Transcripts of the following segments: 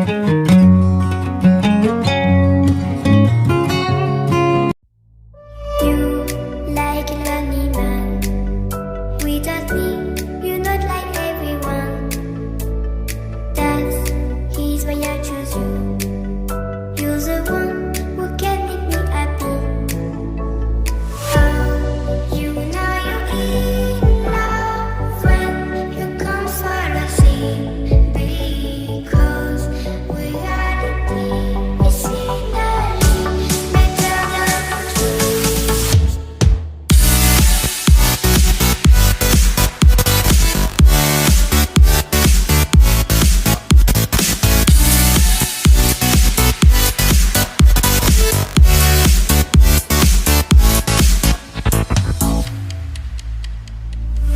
You like a lonely man. Without me, you're not like everyone. That's he's why I choose you. You're the one who can make me happy. Oh, you know you're in love when you come for the sea. Because reality is finally better than dreams.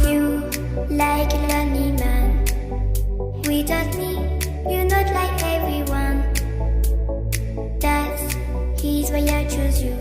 You like a lonely man. Without me, you're not like everyone. That's he's why I choose you.